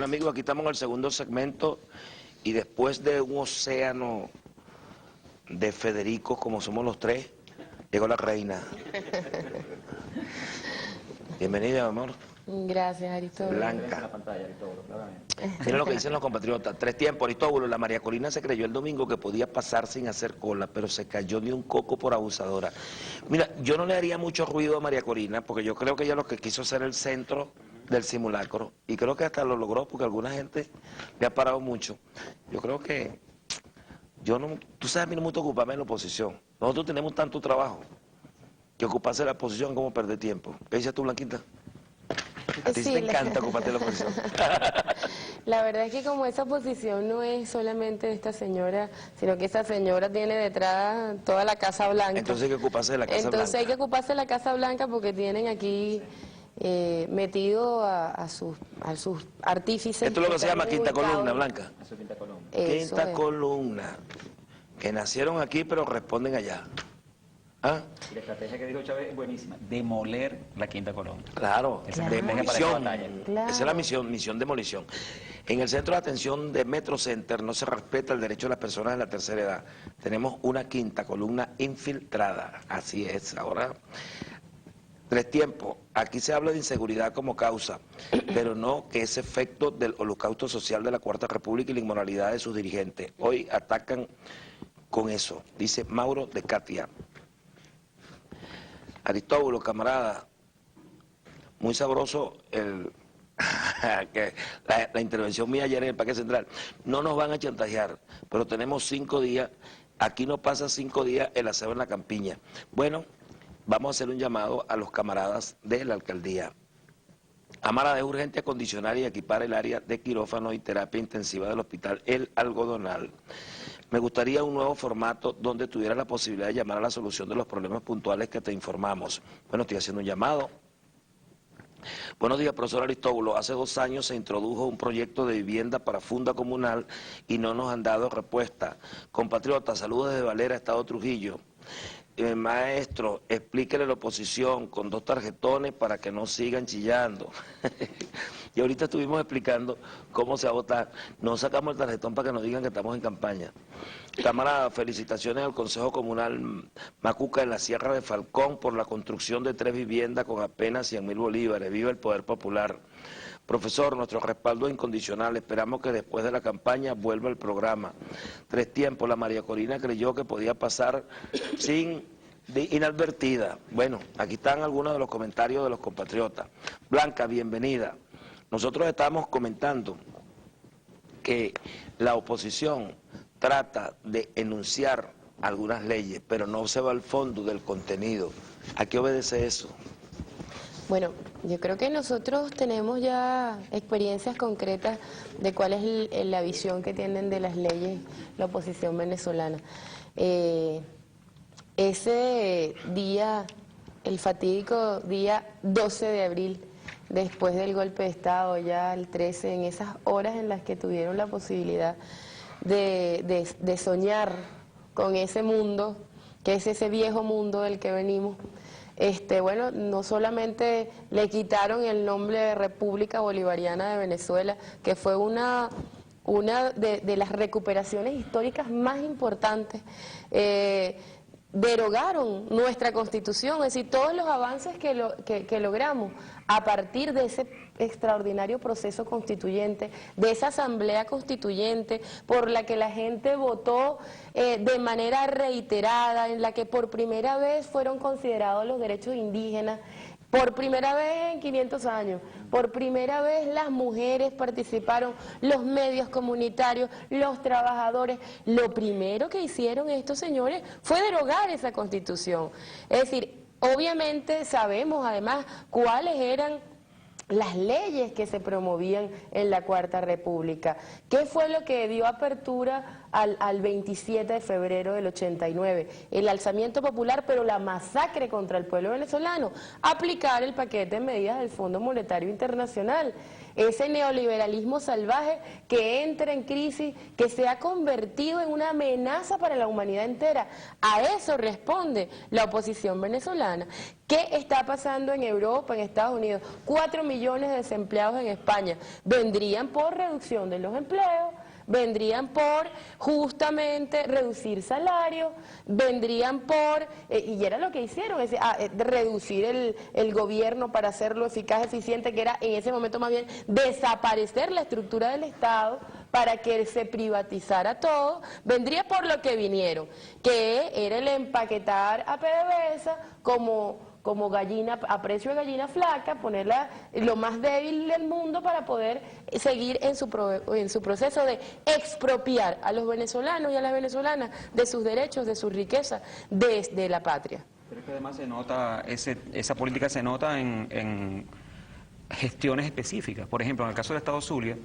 Bueno amigos, aquí estamos en el segundo segmento y después de un océano de Federicos, como somos los tres, llegó la reina. Bienvenida, mi amor. Gracias, Aristóbulo. Blanca. Mira lo que dicen los compatriotas. 3 tiempos, Aristóbulo. La María Corina se creyó el domingo que podía pasar sin hacer cola, pero se cayó de un coco por abusadora. Mira, yo no le haría mucho ruido a María Corina, porque yo creo que ella lo que quiso ser el centro del simulacro, y creo que hasta lo logró, porque alguna gente le ha parado mucho. Yo creo que, yo no, tú sabes, a mí no me gusta ocuparme en la oposición. Nosotros tenemos tanto trabajo, que ocuparse de la oposición como perder tiempo. ¿Qué dices tú, Blanquita? A ti sí te encanta ocuparte de la oposición. La verdad es que como esa posición no es solamente de esta señora, sino que esa señora tiene detrás toda la Casa Blanca. Entonces hay que ocuparse de la Casa Blanca. Entonces hay que ocuparse de la Casa Blanca porque tienen aquí metido a sus artífices. Esto es lo que se llama quinta columna, Blanca. Eso es quinta columna. Quinta columna. Que nacieron aquí pero responden allá. ¿Ah? Y la estrategia que dijo Chávez es buenísima, demoler la quinta columna. Claro, demolición. Claro. Esa es la misión demolición. En el centro de atención de Metro Center no se respeta el derecho de las personas de la tercera edad. Tenemos una quinta columna infiltrada, así es. Ahora, 3 tiempos. Aquí se habla de inseguridad como causa, pero no que es efecto del holocausto social de la Cuarta República y la inmoralidad de sus dirigentes. Hoy atacan con eso, dice Mauro de Katia. Aristóbulo, camarada, muy sabroso la intervención mía ayer en el Parque Central. No nos van a chantajear, pero tenemos 5 días, aquí no pasa 5 días el aseo en la campiña. Bueno, vamos a hacer un llamado a los camaradas de la alcaldía. Amara, es urgente acondicionar y equipar el área de quirófano y terapia intensiva del hospital El Algodonal. Me gustaría un nuevo formato donde tuviera la posibilidad de llamar a la solución de los problemas puntuales que te informamos. Bueno, estoy haciendo un llamado. Buenos días, profesor Aristóbulo. Hace 2 años se introdujo un proyecto de vivienda para funda comunal y no nos han dado respuesta. Compatriotas, saludos desde Valera, Estado Trujillo. Maestro, explíquele a la oposición con 2 tarjetones para que no sigan chillando. Y ahorita estuvimos explicando cómo se va a votar. No sacamos el tarjetón para que nos digan que estamos en campaña. Camarada, felicitaciones al Consejo Comunal Macuca en la Sierra de Falcón por la construcción de 3 viviendas con apenas 100.000 bolívares. Viva el poder popular. Profesor, nuestro respaldo es incondicional. Esperamos que después de la campaña vuelva el programa. 3 tiempos. La María Corina creyó que podía pasar inadvertida. Bueno, aquí están algunos de los comentarios de los compatriotas. Blanca, bienvenida. Nosotros estamos comentando que la oposición trata de enunciar algunas leyes, pero no se va al fondo del contenido. ¿A qué obedece eso? Bueno, yo creo que nosotros tenemos ya experiencias concretas de cuál es la visión que tienen de las leyes la oposición venezolana. Ese día, el fatídico día 12 de abril, después del golpe de Estado, ya el 13, en esas horas en las que tuvieron la posibilidad de soñar con ese mundo, que es ese viejo mundo del que venimos, bueno, no solamente le quitaron el nombre de República Bolivariana de Venezuela, que fue una de las recuperaciones históricas más importantes, derogaron nuestra Constitución, es decir, todos los avances que logramos a partir de ese extraordinario proceso constituyente, de esa asamblea constituyente por la que la gente votó de manera reiterada, en la que por primera vez fueron considerados los derechos indígenas, por primera vez en 500 años, por primera vez las mujeres participaron, los medios comunitarios, los trabajadores. Lo primero que hicieron estos señores fue derogar esa Constitución. Es decir, obviamente sabemos además cuáles eran las leyes que se promovían en la Cuarta República. ¿Qué fue lo que dio apertura al 27 de febrero del 89? El alzamiento popular, pero la masacre contra el pueblo venezolano. Aplicar el paquete de medidas del Fondo Monetario Internacional. ese neoliberalismo salvaje que entra en crisis, que se ha convertido en una amenaza para la humanidad entera. A eso responde la oposición venezolana. ¿Qué está pasando en Europa, en Estados Unidos? 4 millones de desempleados en España. Vendrían por reducción de los empleos, vendrían por justamente reducir salarios, vendrían por, y era lo que hicieron, reducir el gobierno para hacerlo eficaz, eficiente, que era en ese momento más bien desaparecer la estructura del Estado para que se privatizara todo. Vendría por lo que vinieron, que era el empaquetar a PDVSA como gallina, a precio de gallina flaca, ponerla lo más débil del mundo para poder seguir en su proceso de expropiar a los venezolanos y a las venezolanas de sus derechos, de su riqueza, desde la patria. Pero es que además se nota, esa política se nota en gestiones específicas. Por ejemplo, en el caso del Estado Zulia,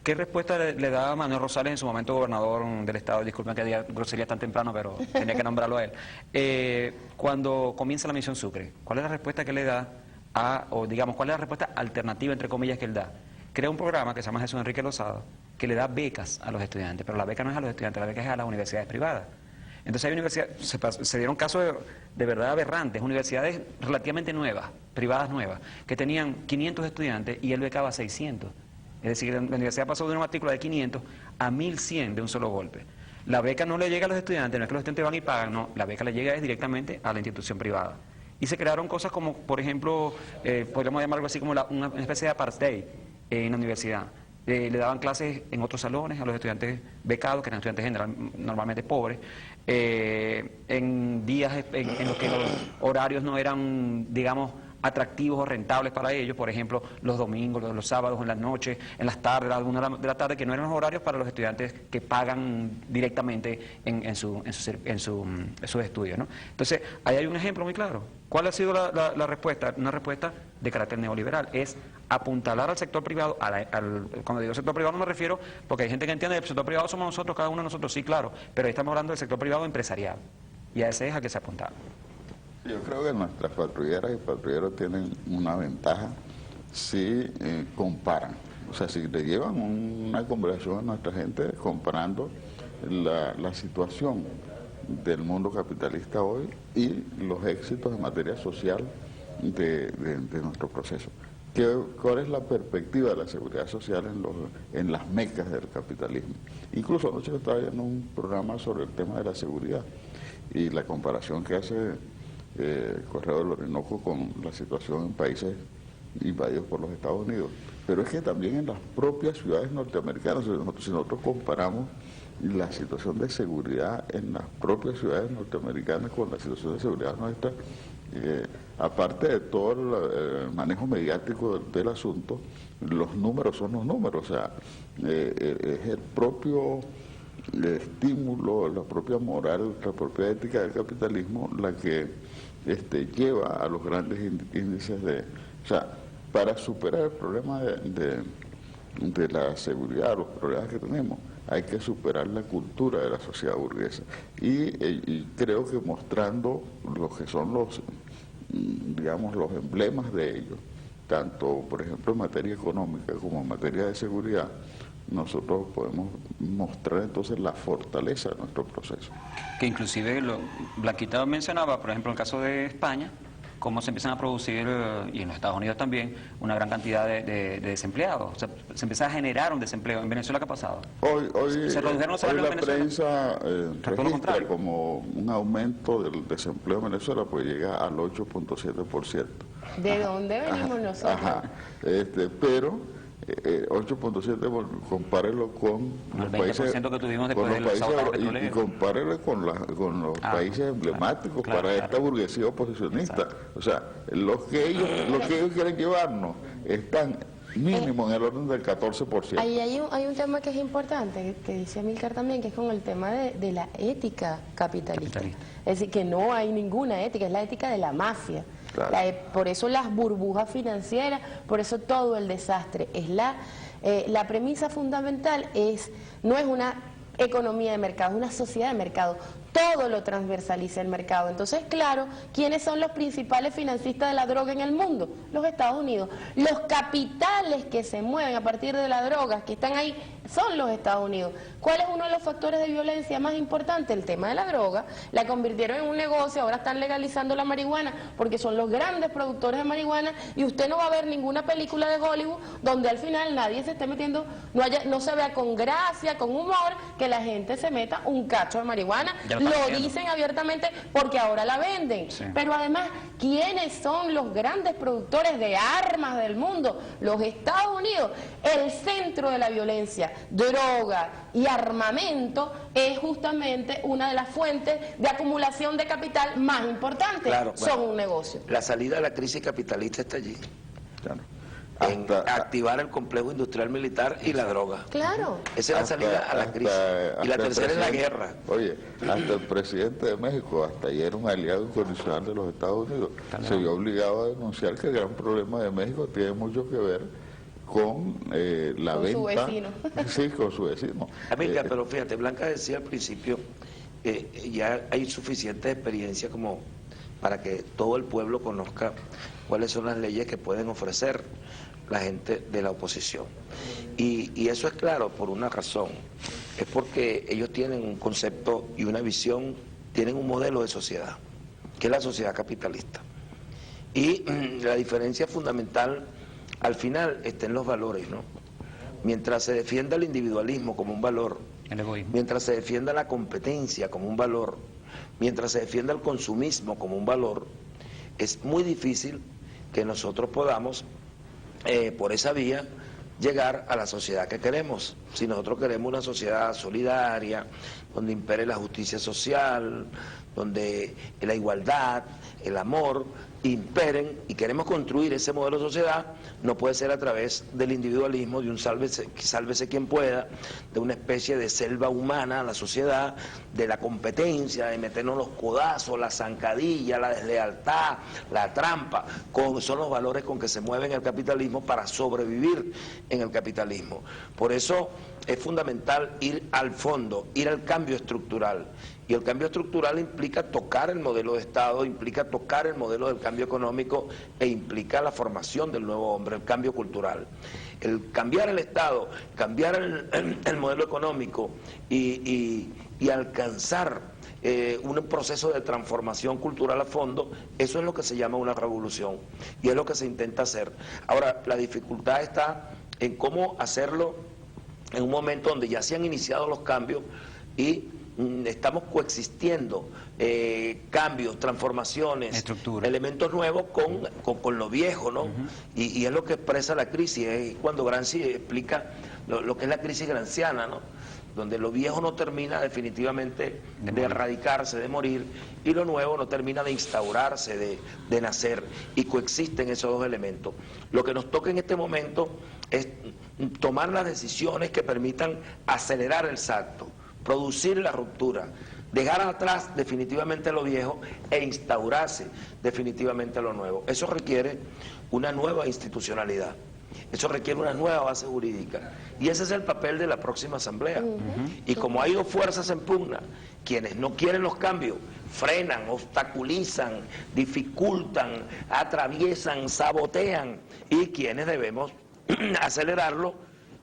¿qué respuesta le da Manuel Rosales en su momento gobernador del Estado? Disculpen que diga grosería tan temprano, pero tenía que nombrarlo a él. Cuando comienza la misión Sucre, ¿cuál es la respuesta que le da o digamos, cuál es la respuesta alternativa, entre comillas, que él da? Crea un programa que se llama Jesús Enrique Lozada, que le da becas a los estudiantes, pero la beca no es a los estudiantes, la beca es a las universidades privadas. Entonces hay universidades, se dieron casos de verdad aberrantes, universidades relativamente nuevas, privadas nuevas, que tenían 500 estudiantes y él becaba 600. Es decir, la universidad pasó de una matrícula de 500 a 1100 de un solo golpe. La beca no le llega a los estudiantes, no es que los estudiantes van y pagan, no, la beca le llega directamente a la institución privada. Y se crearon cosas como, por ejemplo, podríamos llamarlo así como una especie de apartheid en la universidad. Le daban clases en otros salones a los estudiantes becados, que eran estudiantes normalmente pobres, en días en los que los horarios no eran, digamos, atractivos o rentables para ellos, por ejemplo, los domingos, los sábados, en las noches, en las tardes, a la 1 de la tarde, que no eran los horarios para los estudiantes que pagan directamente en sus estudios, ¿no? Entonces, ahí hay un ejemplo muy claro. ¿Cuál ha sido la respuesta? Una respuesta de carácter neoliberal, es apuntalar al sector privado, cuando digo sector privado no me refiero, porque hay gente que entiende que el sector privado somos nosotros, cada uno de nosotros, sí, claro, pero ahí estamos hablando del sector privado empresarial, y a ese es a que se apuntala. Yo creo que nuestras patrulleras y patrulleros tienen una ventaja si comparan. O sea, si le llevan una conversación a nuestra gente comparando la situación del mundo capitalista hoy y los éxitos en materia social de nuestro proceso. ¿Cuál es la perspectiva de la seguridad social en las mecas del capitalismo? Incluso anoche estaba viendo un programa sobre el tema de la seguridad y la comparación que hace Correo del Orinoco con la situación en países invadidos por los Estados Unidos. Pero es que también en las propias ciudades norteamericanas, si nosotros comparamos la situación de seguridad en las propias ciudades norteamericanas con la situación de seguridad nuestra, aparte de todo el manejo mediático del asunto, los números son los números, o sea, es el propio estímulo, la propia moral, la propia ética del capitalismo la que lleva a los grandes índices o sea, para superar el problema de la seguridad, los problemas que tenemos, hay que superar la cultura de la sociedad burguesa. Y creo que mostrando lo que son digamos, los emblemas de ellos, tanto, por ejemplo, en materia económica como en materia de seguridad, nosotros podemos mostrar entonces la fortaleza de nuestro proceso. Que inclusive Blanquita mencionaba, por ejemplo, en el caso de España, cómo se empiezan a producir, y en los Estados Unidos también, una gran cantidad de desempleados. O sea, se empieza a generar un desempleo. ¿En Venezuela qué ha pasado? Hoy ¿Se redujeron los salarios la en Venezuela? prensa registra lo como un aumento del desempleo en Venezuela, pues llega al 8.7%. ¿De dónde venimos nosotros? Ajá, pero 8.7, compárelo con los países, que tuvimos después de los sabotajes petroleros. Y compárelo con los países emblemáticos para esta burguesía oposicionista. Exacto. O sea, lo que ellos quieren llevarnos están mínimo en el orden del 14%. Ahí hay un tema que es importante, que dice Amílcar también, que es con el tema de la ética capitalista. Es decir, que no hay ninguna ética, es la ética de la mafia. Claro. Por eso las burbujas financieras, por eso todo el desastre. Es la premisa fundamental no es una economía de mercado, es una sociedad de mercado. todo lo transversaliza el mercado. Entonces, claro, ¿quiénes son los principales financistas de la droga en el mundo? Los Estados Unidos. Los capitales que se mueven a partir de la droga, que están ahí, son los Estados Unidos. ¿Cuál es uno de los factores de violencia más importantes? El tema de la droga. La convirtieron en un negocio, ahora están legalizando la marihuana, porque son los grandes productores de marihuana, y usted no va a ver ninguna película de Hollywood donde al final nadie se esté metiendo, no se vea con gracia, con humor, que la gente se meta un cacho de marihuana. Lo dicen abiertamente porque ahora la venden. Sí. Pero además, ¿quiénes son los grandes productores de armas del mundo? Los Estados Unidos. El centro de la violencia, droga y armamento, es justamente una de las fuentes de acumulación de capital más importantes. Claro, son un negocio. La salida de la crisis capitalista está allí. Claro. En activar el complejo industrial militar y la droga. Claro. Esa es la salida a la crisis. Y la tercera es la guerra. Oye, hasta el presidente de México, hasta ayer un aliado incondicional de los Estados Unidos, se vio obligado a denunciar que el gran problema de México tiene mucho que ver con la venta. Con su vecino. Sí, con su vecino. Amiga, pero fíjate, Blanca decía al principio, ya hay suficiente experiencia como para que todo el pueblo conozca cuáles son las leyes que pueden ofrecer la gente de la oposición. Y eso es claro por una razón, es porque ellos tienen un concepto y una visión, tienen un modelo de sociedad, que es la sociedad capitalista. Y la diferencia fundamental al final está en los valores, ¿no? Mientras se defienda el individualismo como un valor, el egoísmo, mientras se defienda la competencia como un valor, mientras se defienda el consumismo como un valor, es muy difícil que nosotros podamos, por esa vía, llegar a la sociedad que queremos. Si nosotros queremos una sociedad solidaria, donde impere la justicia social, donde la igualdad, el amor imperen, y queremos construir ese modelo de sociedad, no puede ser a través del individualismo, de un sálvese quien pueda, de una especie de selva humana a la sociedad, de la competencia, de meternos los codazos, la zancadilla, la deslealtad, la trampa, son los valores con que se mueve el capitalismo para sobrevivir en el capitalismo. Por eso es fundamental ir al fondo, ir al cambio estructural. Y el cambio estructural implica tocar el modelo de Estado, implica tocar el modelo del cambio económico e implica la formación del nuevo hombre, el cambio cultural. El cambiar el Estado, cambiar el modelo económico y alcanzar un proceso de transformación cultural a fondo, eso es lo que se llama una revolución y es lo que se intenta hacer. Ahora, la dificultad está en cómo hacerlo en un momento donde ya se han iniciado los cambios y estamos coexistiendo cambios, transformaciones, elementos nuevos con lo viejo, ¿no? Y es lo que expresa la crisis, es cuando Gramsci explica lo que es la crisis gramsciana, ¿no? Donde lo viejo no termina definitivamente de erradicarse, de morir, y lo nuevo no termina de instaurarse, de nacer, y coexisten esos dos elementos. Lo que nos toca en este momento es tomar las decisiones que permitan acelerar el salto, producir la ruptura, dejar atrás definitivamente lo viejo e instaurarse definitivamente lo nuevo. Eso requiere una nueva institucionalidad, eso requiere una nueva base jurídica, y ese es el papel de la próxima asamblea. Y como hay dos fuerzas en pugna, quienes no quieren los cambios frenan, obstaculizan, dificultan, atraviesan, sabotean, y quienes debemos acelerarlo.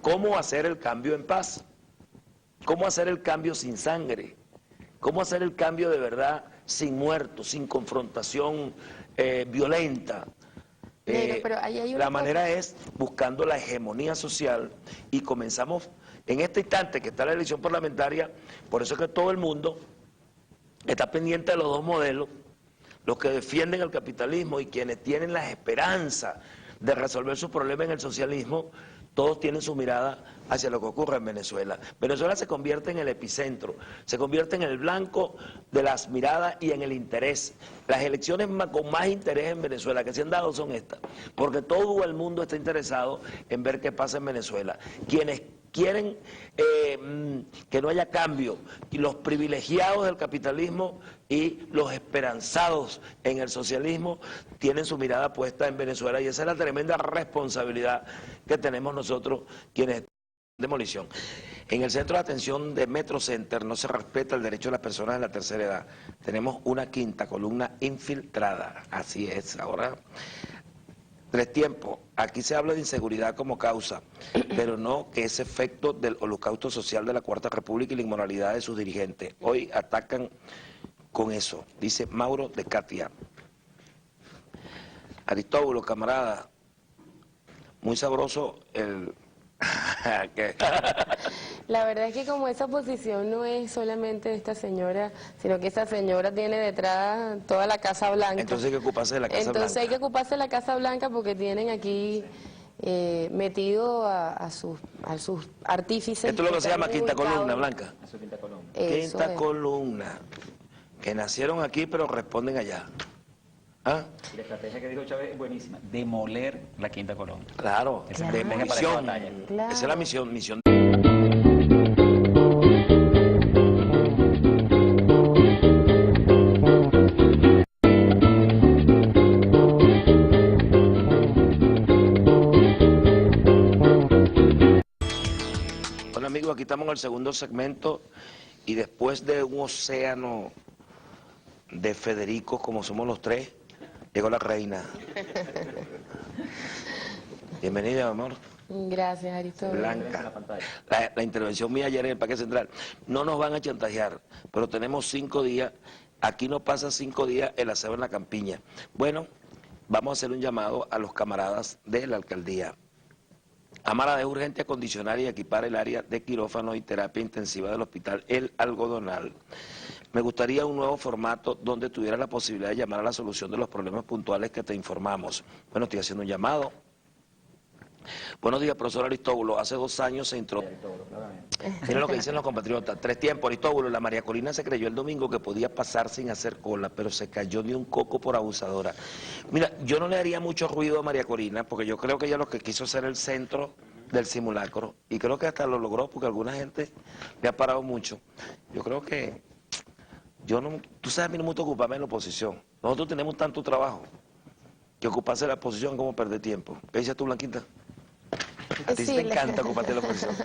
¿Cómo hacer el cambio en paz? ¿Cómo hacer el cambio sin sangre? ¿Cómo hacer el cambio de verdad sin muertos, sin confrontación violenta? Pero ahí hay la manera es buscando la hegemonía social, y comenzamos en este instante que está la elección parlamentaria. Por eso es que todo el mundo está pendiente de los dos modelos, los que defienden el capitalismo y quienes tienen la esperanza de resolver sus problemas en el socialismo. Todos tienen su mirada hacia lo que ocurre en Venezuela. Venezuela se convierte en el epicentro, se convierte en el blanco de las miradas y en el interés. Las elecciones con más interés en Venezuela que se han dado son estas, porque todo el mundo está interesado en ver qué pasa en Venezuela. Quienes quieren que no haya cambio, y los privilegiados del capitalismo y los esperanzados en el socialismo tienen su mirada puesta en Venezuela, y esa es la tremenda responsabilidad que tenemos nosotros quienes estamos en demolición. En el centro de atención de Metro Center no se respeta el derecho de las personas de la tercera edad. Tenemos una quinta columna infiltrada. Así es. Ahora, 3 tiempos. Aquí se habla de inseguridad como causa, pero no que es efecto del holocausto social de la Cuarta República y la inmoralidad de sus dirigentes. Hoy atacan con eso, dice Mauro de Katia. Aristóbulo, camarada, muy sabroso el... La verdad es que como esa posición no es solamente de esta señora, sino que esa señora tiene detrás toda la Casa Blanca. Entonces hay que ocuparse de la Casa Entonces Blanca. hay que ocuparse de la Casa Blanca porque tienen aquí metido a sus artífices. Esto es lo que se están llama quinta ubicados. columna, Blanca. Eso Quinta es. columna. Que nacieron aquí pero responden allá. ¿Ah? Y la estrategia que dijo Chávez es buenísima, demoler la quinta columna. Claro, Esa de estrategia para esa misión. batalla. Claro. Esa es la misión. Bueno amigos, aquí estamos en el segundo segmento y después de un océano de Federicos como somos los tres, llegó la reina. Bienvenida, mi amor. Gracias, Aristóbulo. Blanca. La intervención mía ayer en el Parque Central. No nos van a chantajear, pero tenemos 5 días. Aquí no pasa 5 días el aseo en la campiña. Bueno, vamos a hacer un llamado a los camaradas de la alcaldía. Amara, es urgente acondicionar y equipar el área de quirófano y terapia intensiva del hospital El Algodonal. Me gustaría un nuevo formato donde tuviera la posibilidad de llamar a la solución de los problemas puntuales que te informamos. Bueno, estoy haciendo un llamado. Buenos días, profesor Aristóbulo. Hace 2 años se introdujo. Miren lo que dicen los compatriotas. 3 tiempos, Aristóbulo. La María Corina se creyó el domingo que podía pasar sin hacer cola, pero se cayó de un coco por abusadora. Mira, yo no le haría mucho ruido a María Corina, porque yo creo que ella lo que quiso ser el centro del simulacro, y creo que hasta lo logró, porque alguna gente le ha parado mucho. Yo creo que, tú sabes, a mí no me gusta ocuparme en la oposición. Nosotros tenemos tanto trabajo que ocuparse de la oposición es como perder tiempo. ¿Qué dices tú, Blanquita? A ti sí Sí, te encanta ocuparte de la oposición.